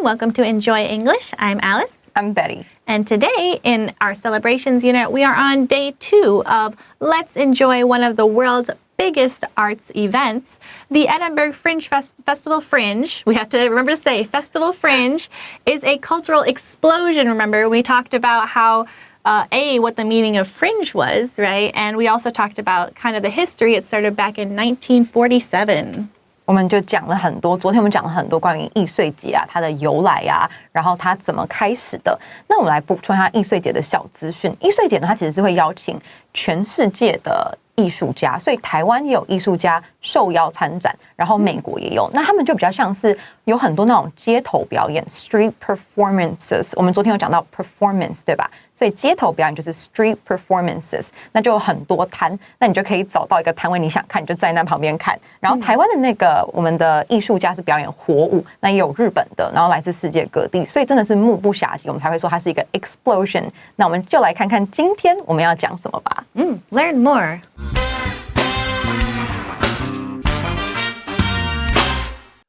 Welcome to Enjoy English. I'm Alice. I'm Betty. And today, in our celebrations unit, we are on day 2 of Let's Enjoy one of the world's biggest arts events, the Edinburgh Fringe Festival Fringe. We have to remember to say Festival Fringe is a cultural explosion. Remember, we talked about how what the meaning of fringe was, right? And we also talked about kind of the history. It started back in 1947. 我们就讲了很多，昨天我们讲了很多关于易碎节啊，它的由来啊，然后它怎么开始的。那我们来补充一下易碎节的小资讯。易碎节呢，它其实是会邀请全世界的艺术家，所以台湾也有艺术家受邀参展，然后美国也有。那他们就比较像是有很多那种街头表演 （street performances）。我们昨天有讲到 performance， 对吧？所以街头表演就是 street performances， 那就有很多摊，那你就可以找到一个摊位，你想看你就在那旁边看。然后台湾的那个我们的艺术家是表演活舞，那也有日本的，然后来自世界各地，所以真的是目不暇接，我们才会说它是一个 explosion。那我们就来看看今天我们要讲什么吧。Learn more.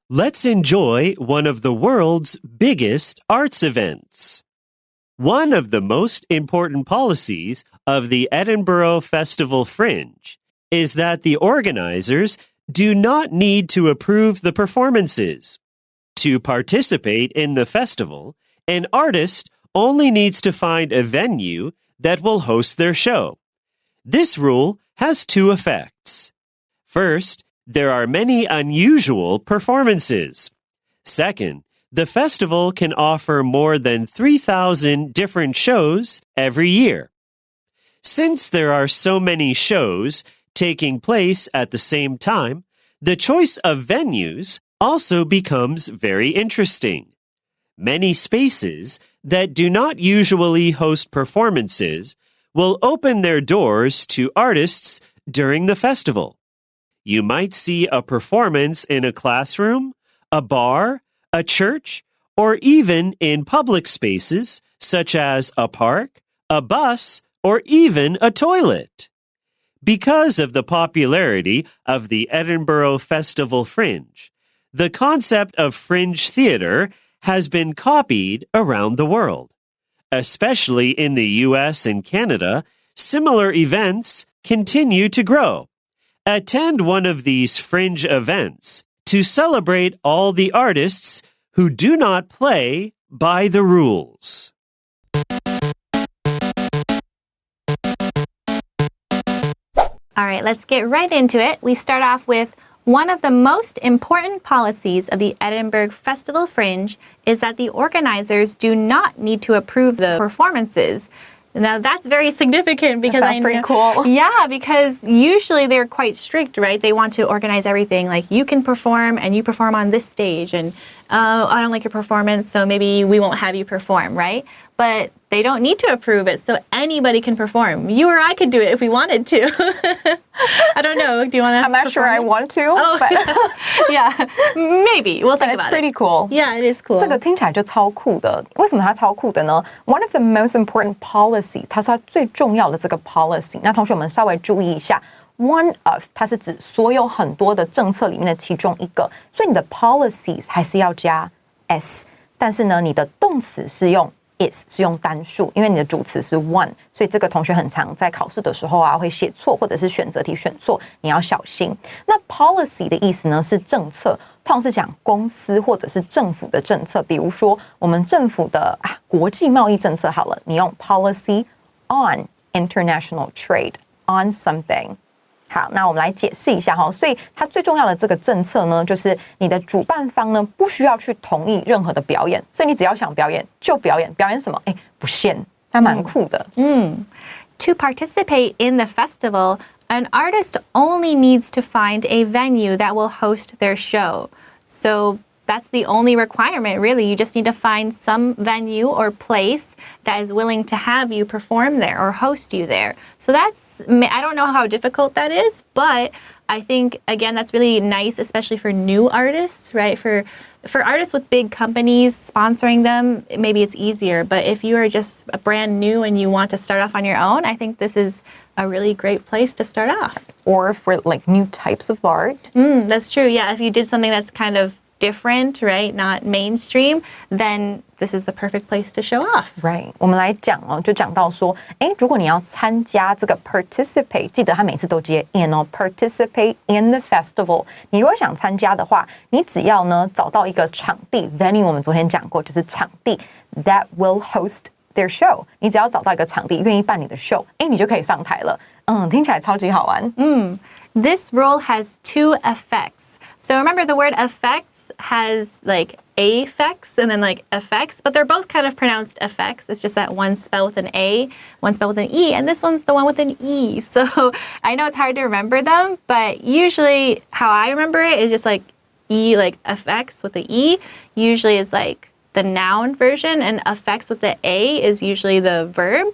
Let's enjoy one of the world's biggest arts events. One of the most important policies of the Edinburgh Festival Fringe is that the organizers do not need to approve the performances. To participate in the festival, an artist only needs to find a venue that will host their show. This rule has 2 effects. First, there are many unusual performances. Second, the festival can offer more than 3,000 different shows every year. Since there are so many shows taking place at the same time, the choice of venues also becomes very interesting. Many spaces that do not usually host performances will open their doors to artists during the festival. You might see a performance in a classroom, a bar, a church, or even in public spaces such as a park, a bus, or even a toilet. Because of the popularity of the Edinburgh Festival Fringe, the concept of fringe theater has been copied around the world. Especially in the US and Canada, similar events continue to grow. Attend one of these fringe events to celebrate all the artists who do not play by the rules. All right, let's get right into it. We start off with one of the most important policies of the Edinburgh Festival Fringe is that the organizers do not need to approve the performances. Now, that's very significant because that sounds pretty cool. Yeah, because usually they're quite strict, right? They want to organize everything like you can perform and you perform on this stage and I don't like your performance, so maybe we won't have you perform, right? But they don't need to approve it, so anybody can perform. You or I could do it if we wanted to. I don't know. Do you want to? I'm not sure I want to. Oh, but yeah, maybe. We'll think about it. It's pretty cool. Yeah, it is cool. 这个听起来就超酷的。为什么它超酷的呢？ One of the most important policies， 他说它最重要的这个 policy。那同学们稍微注意一下。One of 它是指所有很多的政策里面的其中一个，所以你的 policies 还是要加 s， 但是呢，你的动词是用 is， 是用单数，因为你的主词是 one， 所以这个同学很常在考试的时候啊会写错，或者是选择题选错，你要小心。那 policy 的意思呢是政策，通常是讲公司或者是政府的政策，比如说我们政府的国际贸易政策好了，你用 policy on international trade on something。好，那我们来解释一下哈。所以它最重要的这个政策呢，就是你的主办方呢不需要去同意任何的表演，所以你只要想表演就表演，表演什么？不限，它蛮酷的。To participate in the festival, an artist only needs to find a venue that will host their show. So that's the only requirement, really. You just need to find some venue or place that is willing to have you perform there or host you there. So that's, I don't know how difficult that is, but I think, again, that's really nice, especially for new artists, right? For artists with big companies sponsoring them, maybe it's easier. But if you are just brand new and you want to start off on your own, I think this is a really great place to start off. Or for like new types of art. That's true. Yeah, if you did something that's kind of different, right? Not mainstream, then this is the perfect place to show off. Right. 我们来讲哦，就讲到说，如果你要参加这个 participate， 记得它每次都接 in 哦 ，participate in the festival。你如果想参加的话，你只要呢找到一个场地 venue， 我们昨天讲过，就是场地 that will host their show。你只要找到一个场地愿意办你的 show， 你就可以上台了。听起来超级好玩。This rule has two effects. So remember the word effects has like affects and then like effects, but they're both kind of pronounced effects. It's just that one's spelled with an A, one's spelled with an E, and this one's the one with an E. So I know it's hard to remember them, but usually how I remember it is just like E, like effects with the E, usually is like the noun version, and effects with the A is usually the verb.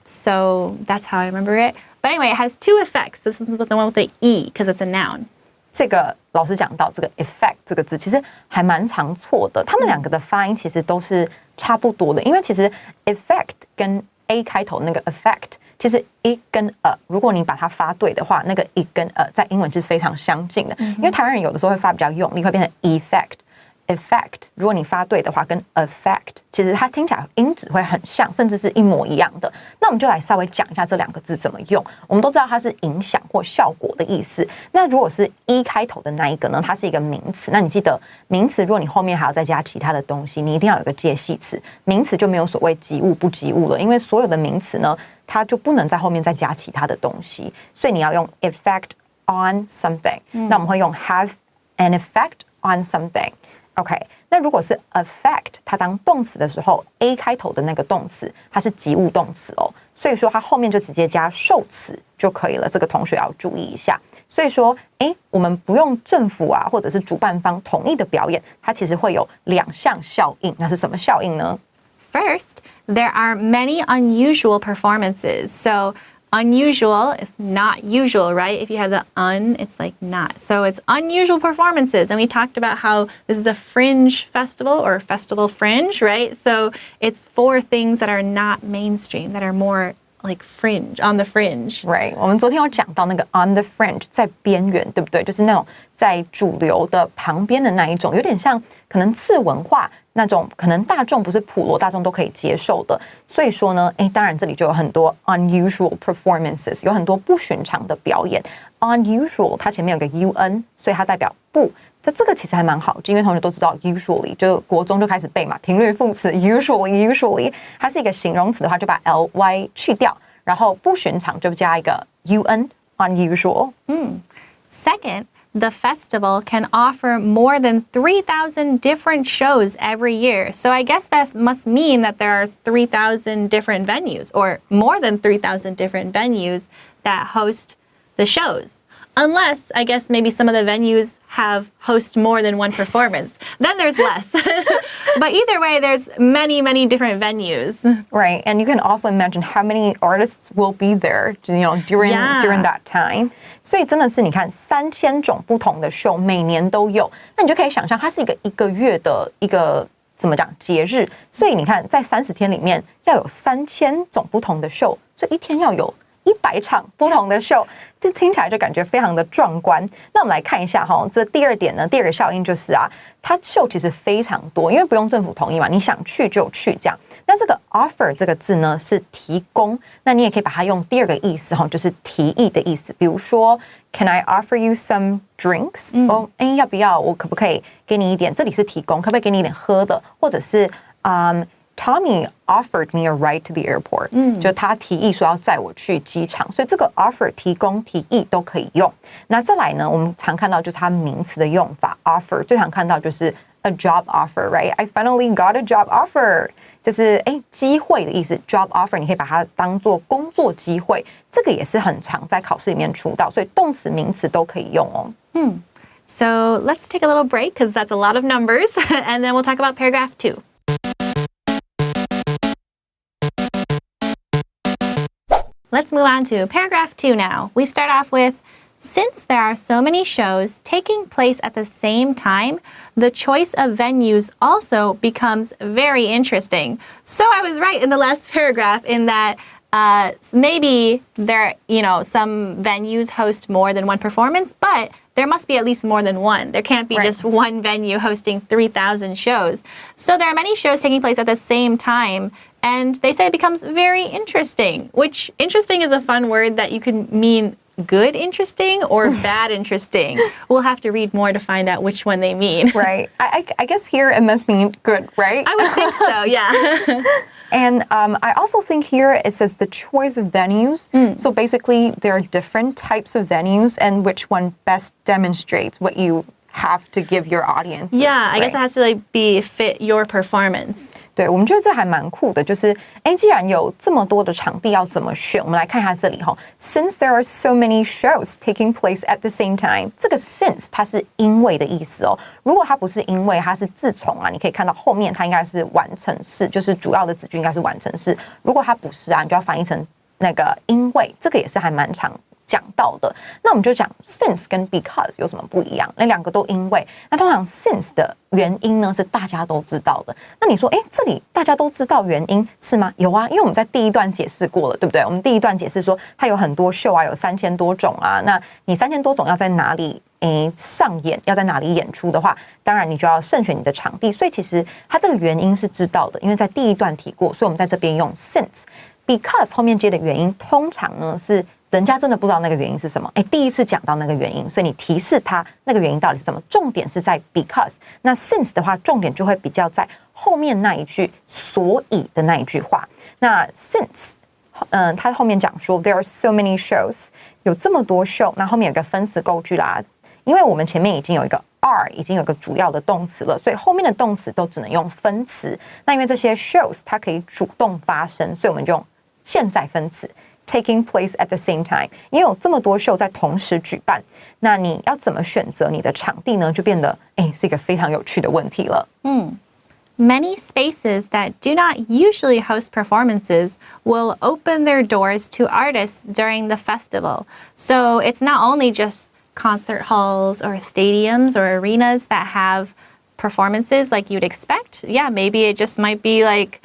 So that's how I remember it. But anyway, it has two effects. This is the one with the E because it's a noun. 这个老师讲到这个 effect 这个字，其实还蛮常错的。他们两个的发音其实都是差不多的，因为其实 effect 跟 A 开头那个 effect， 其实 e 跟 a， 如果你把它发对的话，那个 e 跟 a 在英文是非常相近的。因为台湾人有的时候会发比较用力，会变成 effect。如果你发对的话，跟 affect 其实它听起来音质会很像，甚至是一模一样的。那我们就来稍微讲一下这两个字怎么用。我们都知道它是影响或效果的意思。那如果是 e 开头的那一个呢，它是一个名词。那你记得名词，如果你后面还要再加其他的东西，你一定要有个介系词。名词就没有所谓及物不及物了，因为所有的名词呢，它就不能在后面再加其他的东西。所以你要用 effect on something。那我们会用 have an effect on something。OK， 那如果是 affect， 它当动词的时候 ，a 开头的那个动词，它是及物动词哦，所以说它后面就直接加受词就可以了。这个同学要注意一下。所以说，我们不用政府啊，或者是主办方同意的表演，它其实会有两项效应。那是什么效应呢？ First, there are many unusual performances. So unusual is not usual, right? If you have the un, it's like not. So it's unusual performances. And we talked about how this is a fringe festival or festival fringe, right? So it's for things that are not mainstream, that are more like fringe, on the fringe. Right. 我们昨天有讲到那个 on the fringe 在边缘，对不对？就是那种在主流的旁边的那一种，有点像可能次文化那种，可能大众不是普罗大众都可以接受的。所以说呢，当然这里就有很多 unusual performances， 有很多不寻常的表演。unusual 它前面有个 un， 所以它代表不。这个其实还蛮好，因为同学都知道 usually 就国中就开始背嘛，频率副词 usually 它是一个形容词的话，就把 ly 去掉，然后不寻常就加一个 un unusual。Second, the festival can offer more than 3,000 different shows every year. So I guess that must mean that there are 3,000 different venues or more than 3,000 different venues that host the shows. Unless, I guess, maybe some of the venues host more than one performance. Then there's less. But either way, there's many, many different venues. Right, and you can also imagine how many artists will be there, during that time. 所以真的是你看3000种不同的秀，每年都有。那你就可以想象，它是一个月的一个怎么讲节日。所以你看，在30天里面要有3000种不同的秀，所以一天要有100场不同的秀，这听起来就感觉非常的壮观。那我们来看一下哈，这第二点呢，第二个效应就是它秀其实非常多，因为不用政府同意嘛，你想去就去这样。那这个 offer 这个字呢是提供，那你也可以把它用第二个意思哈，就是提议的意思。比如说 ，Can I offer you some drinks？要不要？我可不可以给你一点？这里是提供，可不可以给你一点喝的？或者是Tommy offered me a ride to the airport，就他提议说要载我去机场，所以这个 offer 提供、提议都可以用。那再来呢，我们常看到就是它名词的用法 ，offer 最常看到就是 a job offer，right？I finally got a job offer， 就是机会的意思。job offer 你可以把它当做工作机会，这个也是很常在考试里面出到，所以动词、名词都可以用哦。So let's take a little break because that's a lot of numbers, and then we'll talk about paragraph 2. Let's move on to paragraph 2 now. We start off with, since there are so many shows taking place at the same time, the choice of venues also becomes very interesting. So I was right in the last paragraph in that maybe some venues host more than one performance, but there must be at least more than one. There can't be just one venue hosting 3,000 shows. So there are many shows taking place at the same time, and they say it becomes very interesting, which interesting is a fun word that you can mean good interesting or bad interesting. We'll have to read more to find out which one they mean. Right. I guess here it must mean good, right? I would think so, yeah. And I also think here it says the choice of venues. So basically, there are different types of venues and which one best demonstrates what you have to give your audience. Yeah, I guess it has to like be fit your performance. 对，我们觉得这还蛮酷的，就是既然有这么多的场地要怎么选，我们来看一下这里哈。Since there are so many shows taking place at the same time， 这个 since 它是因为的意思哦。如果它不是因为，它是自从啊，你可以看到后面它应该是完成式，就是主要的子句应该是完成式。如果它不是啊，你就要翻译成那个因为，这个也是还蛮常讲到的。那我们就讲 since 跟 because 有什么不一样？那两个都因为。那通常 since 的原因呢是大家都知道的。那你说，这里大家都知道原因是吗？有啊，因为我们在第一段解释过了，对不对？我们第一段解释说它有很多秀啊，有3000多种啊。那你3000多种要在哪里上演，要在哪里演出的话，当然你就要慎选你的场地。所以其实它这个原因是知道的，因为在第一段提过，所以我们在这边用 since。because 后面接的原因通常呢是人家真的不知道那个原因是什么，第一次讲到那个原因，所以你提示他那个原因到底是什么，重点是在 because。那 since 的话，重点就会比较在后面那一句所以的那一句话。那 since，他后面讲说 there are so many shows， 有这么多秀，那后面有一个分词构句啦，因为我们前面已经有一个 are， 已经有一个主要的动词了，所以后面的动词都只能用分词。那因为这些 shows 它可以主动发生，所以我们就用现在分词 taking place at the same time， 因为有这么多秀在同时举办，那你要怎么选择你的场地呢？就变得是一个非常有趣的问题了。Many spaces that do not usually host performances will open their doors to artists during the festival. So it's not only just concert halls or stadiums or arenas that have performances like you'd expect. Yeah, maybe it just might be like,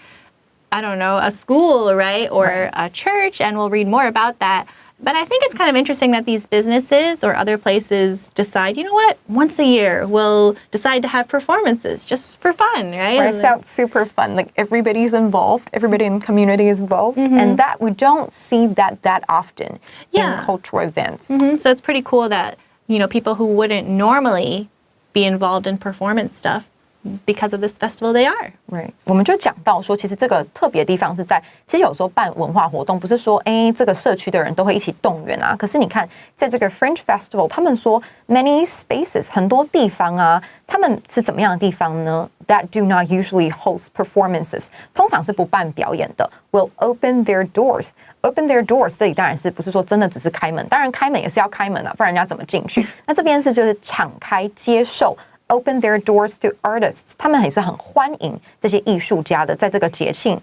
I don't know, a school, right? Or a church, and we'll read more about that. But I think it's kind of interesting that these businesses or other places decide, you know what, once a year we'll decide to have performances just for fun, right? Right, it sounds super fun. Like everybody's involved, everybody in the community is involved. And that we don't see that often in cultural events. So it's pretty cool that, people who wouldn't normally be involved in performance stuff, because of this festival they are. Right. 我们就讲到说，其实这个特别的地方是在，其实有时候办文化活动，不是说这个社区的人都会一起动员啊。可是你看，在这个 Fringe Festival， 他们说 many spaces 很多地方啊，他们是怎么样的地方呢 ？That do not usually host performances， 通常是不办表演的。Will open their doors。Open their doors， 这里当然是不是说真的只是开门？当然开门也是要开门啊，不然人家怎么进去？那这边是就是敞开接受。Open their doors to artists， 他们也是很欢迎这些艺术家的，在这个节庆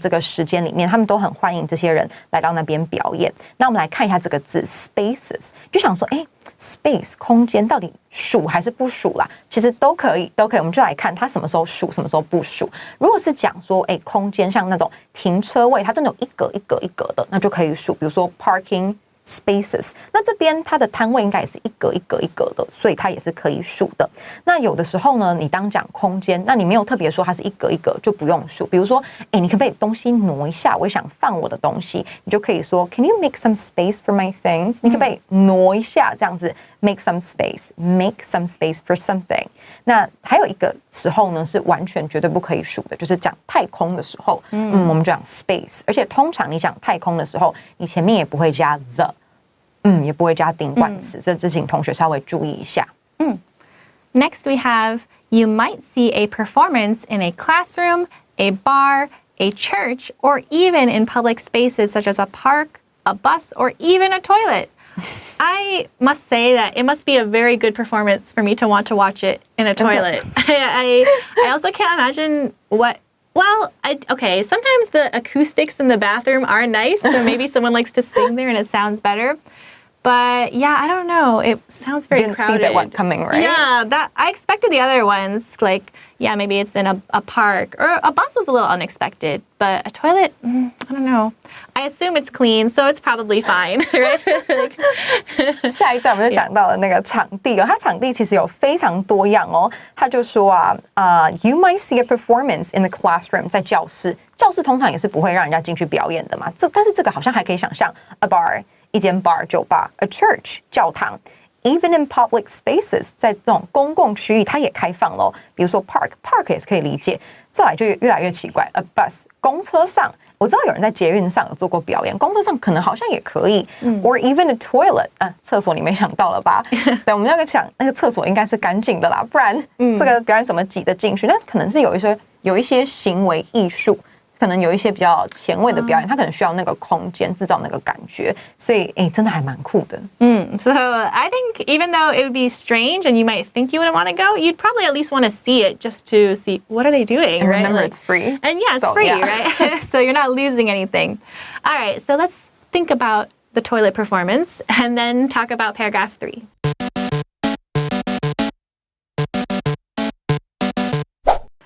这个时间里面，他们都很欢迎这些人来到那边表演。那我们来看一下这个字 spaces， 就想说space 空间到底属还是不属啦？其实都可以。我们就来看它什么时候属，什么时候不属。如果是讲说空间像那种停车位，它真的有一格一格一格的，那就可以属。比如说 parking spaces， 那这边它的摊位应该也是一格一格一格的，所以它也是可以数的。那有的时候呢，你当讲空间，那你没有特别说它是一格一格，就不用数。比如说，你可不可以东西挪一下？我想放我的东西，你就可以说 Can you make some space for my things？ 你可不可以挪一下？这样子 make some space for something。那还有一个时候呢，是完全绝对不可以数的，就是讲太空的时候，我们就讲 space。而且通常你讲太空的时候，你前面也不会加 the。也不会加定冠词，这请同学稍微注意一下。Next we have, you might see a performance in a classroom, a bar, a church, or even in public spaces such as a park, a bus, or even a toilet. I must say that it must be a very good performance for me to want to watch it in a toilet. I also can't imagine okay, sometimes the acoustics in the bathroom are nice, so maybe someone likes to sing there and it sounds better. But yeah, I don't know. It sounds very Didn't crowded. see that one coming, right? Yeah, that I expected the other ones. Like, yeah, maybe it's in a park. Or a bus was a little unexpected. But a toilet, I don't know. I assume it's clean, so it's probably fine, right? 下一段我们就讲到了那个场地哦，它场地其实有非常多样哦。他就说you might see a performance in the classroom， 在教室通常也是不会让人家进去表演的嘛。但是这个好像还可以想象 a bar。一间 bar 酒吧 ，a church 教堂 ，even in public spaces 在这种公共区域它也开放咯。比如说 park 也是可以理解。再来就越来越奇怪 ，a bus 公车上，我知道有人在捷运上有做过表演，公车上可能好像也可以。or even a toilet 厕所你没想到了吧？对，我们要想那个厕所应该是干净的啦，不然这个表演怎么挤得进去？那可能是有一些行为艺术。可能有一些比较前卫的表演，它可能需要那个空间制造那个感觉，所以真的还蛮酷的。So I think even though it would be strange and you might think you wouldn't want to go, you'd probably at least want to see it just to see what are they doing, and right? Remember, it's free. And yeah, it's free, right? So you're not losing anything. All right, so let's think about the toilet performance and then talk about paragraph 3.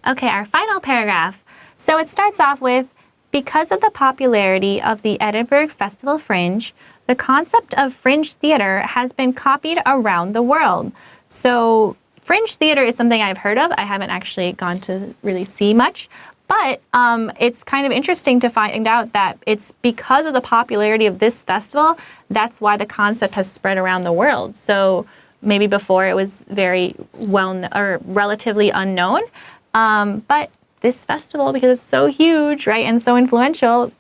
Okay, our final paragraph. So it starts off with, because of the popularity of the Edinburgh Festival Fringe, the concept of fringe theater has been copied around the world. So fringe theater is something I've heard of. I haven't actually gone to really see much. But it's kind of interesting to find out that it's because of the popularity of this festival, that's why the concept has spread around the world. So maybe before it was very or relatively unknown. But this festival, because it's so huge, right, and so influential,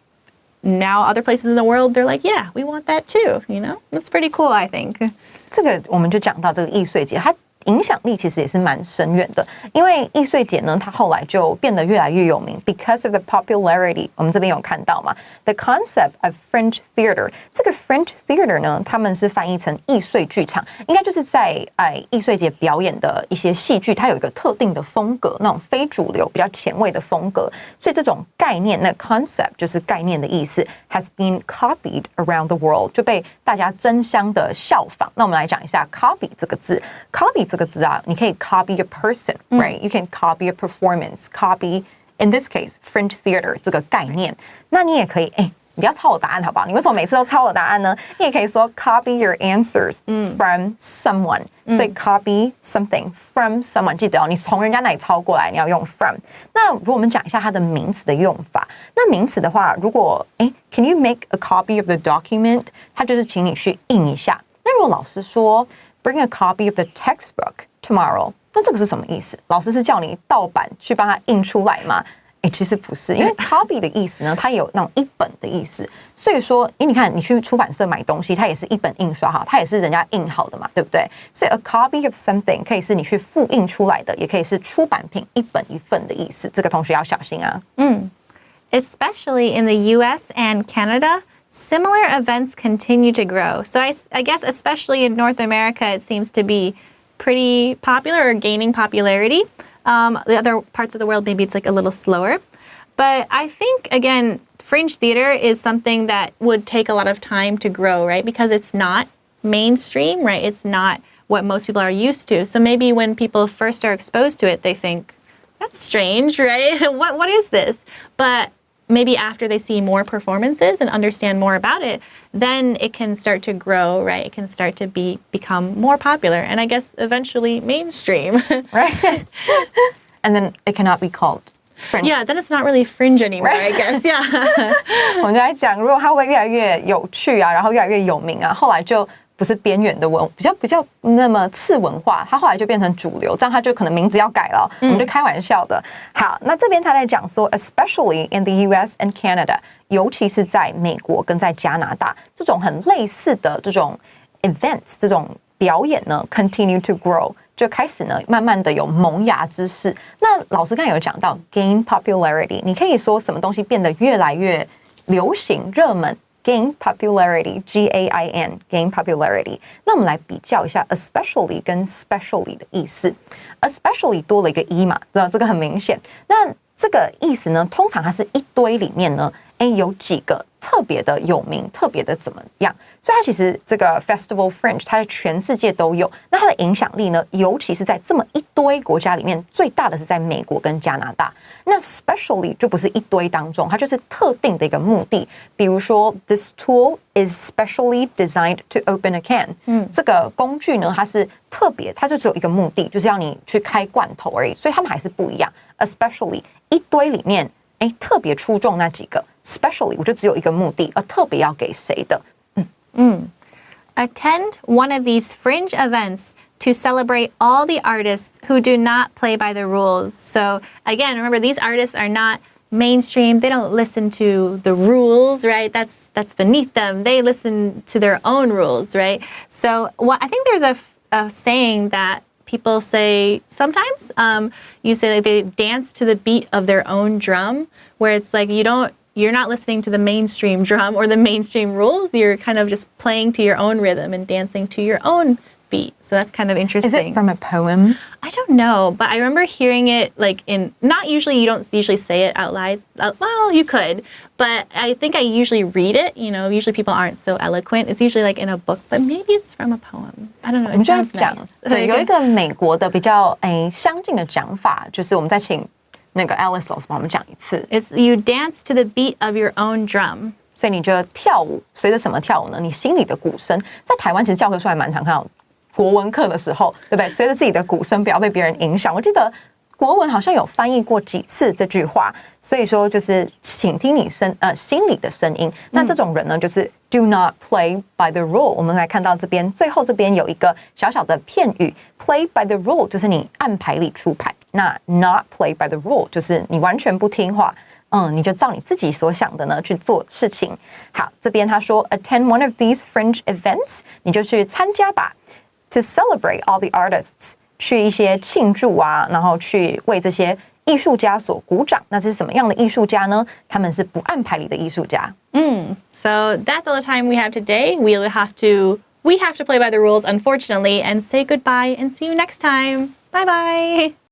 now other places in the world, they're like, yeah, we want that too, you know? That's pretty cool, I think. 这个我们就讲到这个易碎节，它影响力其实也是蛮深远的，因为易碎节呢，它后来就变得越来越有名 because of the popularity。我们这边有看到嘛 ，the concept of fringe theater。这个 fringe theater 呢，他们是翻译成易碎剧场，应该就是在易碎节表演的一些戏剧，它有一个特定的风格，那种非主流、比较前卫的风格。所以这种概念，那 concept 就是概念的意思 ，has been copied around the world， 就被大家争相的效仿。那我们来讲一下 copy 这个字 ，copy 这个字啊，你可以 copy a person, right? You can copy a performance, copy in this case fringe theater 这个概念。那你也可以，你不要抄我答案好不好？你为什么每次都抄我答案呢？你也可以说 copy your answers from someone，所以 copy something from someone，记得哦，你从人家那里抄过来，你要用 from。那如果我们讲一下它的名词的用法，那名词的话，如果can you make a copy of the document？ 它就是请你去印一下。那如果老师说Bring a copy of the textbook tomorrow. 那这个是什么意思？老师是叫你盗版去帮它印出来吗？其实不是，因为 copy 的意思呢，它有那种一本的意思。所以说，你看你去出版社买东西，它也是一本印刷好，它也是人家印好的嘛，对不对？所以 a copy of something 可以是你去复印出来的，也可以是出版品一本一份的意思。这个同学要小心啊。Especially in the U.S. and Canada.Similar events continue to grow. So I guess especially in North America, it seems to be pretty popular or gaining popularity. The other parts of the world, maybe it's like a little slower. But I think, again, fringe theater is something that would take a lot of time to grow, right? Because it's not mainstream, right? It's not what most people are used to. So maybe when people first are exposed to it, they think, that's strange, right? What is this? But maybe after they see more performances and understand more about it, then it can start to grow, right? It can start to become more popular and I guess eventually mainstream. Right? And then it cannot be called fringe. Yeah, then it's not really fringe anymore, right? I guess. Yeah. 我们就来讲，如果它会越来越有趣啊，然后越来越有名啊，后来就不是边缘的比较那么次文化，它后来就变成主流，这样它就可能名字要改了，我们就开玩笑的。好，那这边他在讲说 ，especially in the U.S. and Canada， 尤其是在美国跟在加拿大，这种很类似的这种 events， 这种表演呢 ，continue to grow， 就开始呢慢慢的有萌芽之势。那老师刚才有讲到 gain popularity， 你可以说什么东西变得越来越流行、热门。Gain popularity, G-A-I-N, gain popularity. 那我们来比较一下 especially 跟 specially 的意思。especially 多了一个 e 嘛，这个很明显。那这个意思呢，通常它是一堆里面呢，有几个特别的有名，特别的怎么样？所以它其实这个 Festival Fringe 它在全世界都有，那它的影响力呢，尤其是在这么一堆国家里面，最大的是在美国跟加拿大。那 specially 就不是一堆当中，它就是特定的一个目的。比如说 ，this tool is specially designed to open a can。这个工具呢，它是特别，它就只有一个目的，就是要你去开罐头而已。所以它们还是不一样。especially 一堆里面，特别出众那几个 ，specially 我就只有一个目的，特别要给谁的。Attend one of these fringe events to celebrate all the artists who do not play by the rules. So again, remember these artists are not mainstream. They don't listen to the rules, right? That's beneath them. They listen to their own rules, right? So I think there's a saying that people say sometimes. You say like they dance to the beat of their own drum, where it's like you're not listening to the mainstream drum or the mainstream rules. You're kind of just playing to your own rhythm and dancing to your own beat. So that's kind of interesting. Is it from a poem? I don't know, but I remember hearing it like you don't usually say it out loud. Well, you could, but I think I usually read it. Usually people aren't so eloquent. It's usually like in a book, but maybe it's from a poem. I don't know. 我们就要 sounds 讲 nice. 对，有一个美国的比较相近的讲法，就是我们再请那个 Alice 老师帮我们讲一次。It's you dance to the beat of your own drum. 所以你觉得跳舞随着什么跳舞呢？你心里的鼓声，在台湾其实教科书还蛮常看到国文课的时候，对不对？随着自己的鼓声，不要被别人影响。我记得国文好像有翻译过几次这句话，所以说就是请听你心里的声音。那这种人呢，就是 do not play by the rule。我们来看到这边最后这边有一个小小的片语 ，play by the rule 就是你按牌理出牌，那 not play by the rule 就是你完全不听话。你就照你自己所想的呢去做事情。好，这边他说 attend one of these fringe events， 你就去参加吧。To celebrate all the artists， 去一些庆祝啊，然后去为这些艺术家所鼓掌。那这是什么样的艺术家呢？他们是不按牌理的艺术家。So that's all the time we have today. We have to play by the rules, unfortunately, and say goodbye and see you next time. Bye bye.